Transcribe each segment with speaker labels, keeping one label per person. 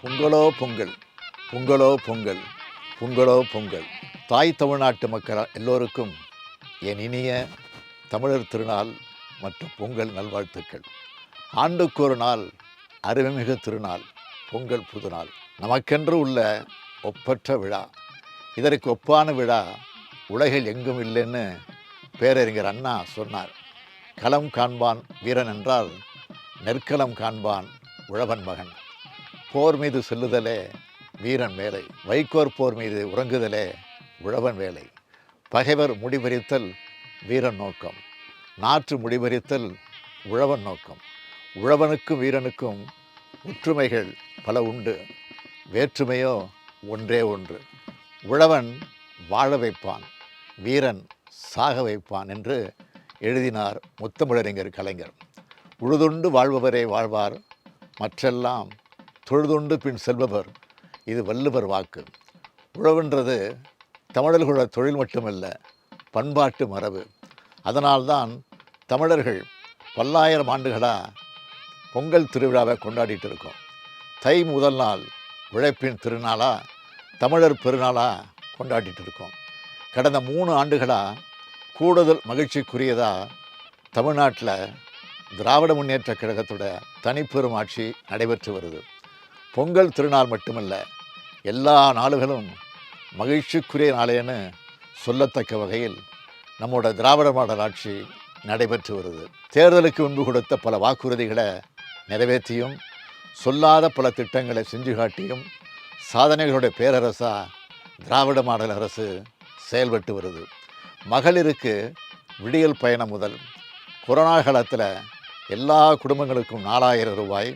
Speaker 1: பொங்கலோ பொங்கல், பொங்கலோ பொங்கல், பொங்கலோ பொங்கல். தாய் தமிழ்நாட்டு மக்கள் எல்லோருக்கும் என் இனிய தமிழர் திருநாள் மற்றும் பொங்கல் நல்வாழ்த்துக்கள். ஆண்டுக்கு ஒரு நாள் அருமைமிகு திருநாள் பொங்கல் புதுநாள். நமக்கென்று உள்ள ஒப்பற்ற விழா. இதற்கு ஒப்பான விழா உலகில் எங்கும் இல்லைன்னு பேரறிஞர் அண்ணா சொன்னார். களம் காண்பான் வீரன் என்றால் நெற்களம் காண்பான் உழவன் மகன். போர் மீது செல்லுதலே வீரன் வேலை, வைக்கோற் போர் மீது உறங்குதலே உழவன் வேலை. பகைவர் முடிபறித்தல் வீரன் நோக்கம், நாற்று முடிபறித்தல் உழவன் நோக்கம். உழவனுக்கும் வீரனுக்கும் ஒற்றுமைகள் பல உண்டு, வேற்றுமையோ ஒன்றே ஒன்று. உழவன் வாழ வைப்பான், வீரன் சாக வைப்பான் என்று எழுதினார் முத்தமிழறிஞர் கலைஞர். உழுதுண்டு வாழ்பவரே வாழ்வார், மற்றெல்லாம் தொழுதுண்டு பின் செல்பவர். இது வள்ளுவர் வாக்கு. உழவுன்றது தமிழர்களோட தொழில் மட்டுமல்ல, பண்பாட்டு மரபு. அதனால்தான் தமிழர்கள் பல்லாயிரம் ஆண்டுகளாக பொங்கல் திருவிழாவை கொண்டாடிட்டு இருக்கோம். தை முதல் நாள் உழைப்பின் திருநாளாக, தமிழர் பெருநாளாக கொண்டாடிட்டு இருக்கோம். கடந்த 3 ஆண்டுகளாக கூடுதல் மகிழ்ச்சிக்குரியதாக தமிழ்நாட்டில் திராவிட முன்னேற்ற கழகத்தோட தனிப்பெரும் ஆட்சி நடைபெற்று வருது. பொங்கல் திருநாள் மட்டுமல்ல, எல்லா நாளுகளும் மகிழ்ச்சிக்குரிய நாளேன்னு சொல்லத்தக்க வகையில் நம்மோட திராவிட மாடல் ஆட்சி நடைபெற்று வருது. தேர்தலுக்கு முன்பு கொடுத்த பல வாக்குறுதிகளை நிறைவேற்றியும், சொல்லாத பல திட்டங்களை செஞ்சு காட்டியும் சாதனைகளுடைய பேரரசாக திராவிட மாடல் அரசு செயல்பட்டு வருது. மகளிருக்கு விடியல் பயணம் முதல் கொரோனா காலத்தில் எல்லா குடும்பங்களுக்கும் 4000 ரூபாய்,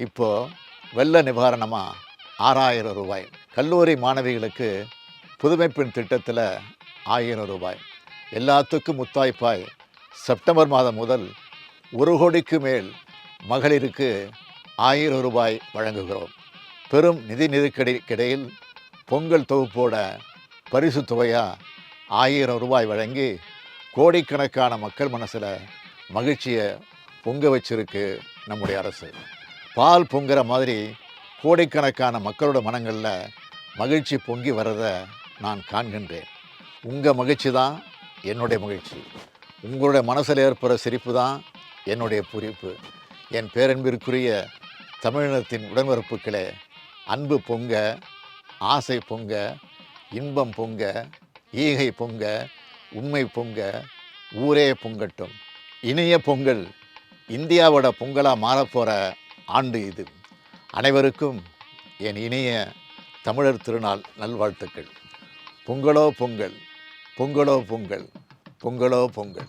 Speaker 1: இப்போது வெள்ள நிவாரணமாக 6000 ரூபாய், கல்லூரி மாணவிகளுக்கு புதுமைப்பெண் திட்டத்தில் 1000 ரூபாய், எல்லாத்துக்கும் முத்தாய்ப்பாய் செப்டம்பர் மாதம் முதல் 1 கோடிக்கு மேல் மகளிருக்கு 1000 ரூபாய் வழங்குகிறோம். பெரும் நிதி நெருக்கடிக்கிடையில் பொங்கல் தொகுப்போட பரிசு தொகையாக 1000 ரூபாய் வழங்கி கோடிக்கணக்கான மக்கள் மனசில் மகிழ்ச்சியை பொங்க வச்சிருக்கு நம்முடைய அரசு. பால் பொங்குற மாதிரி கோடிக்கணக்கான மக்களோட மனங்களில் மகிழ்ச்சி பொங்கி வர்றதை நான் காண்கின்றேன். உங்கள் மகிழ்ச்சி தான் என்னுடைய மகிழ்ச்சி, உங்களுடைய மனசில் ஏற்படுற சிரிப்பு தான் என்னுடைய பூரிப்பு. என் பேரன்பிற்குரிய தமிழினத்தின் உடன்பிறப்புகளே, அன்பு பொங்க, ஆசை பொங்க, இன்பம் பொங்க, ஈகை பொங்க, உண்மை பொங்க, ஊரே பொங்கட்டும். இனிய பொங்கல் இந்தியாவோட பொங்கலாக மாறப்போகிற ஆண்டு இது. அனைவருக்கும் என் இனிய தமிழர் திருநாள் நல்வாழ்த்துக்கள். பொங்கலோ பொங்கல், பொங்கலோ பொங்கல், பொங்கலோ பொங்கல்.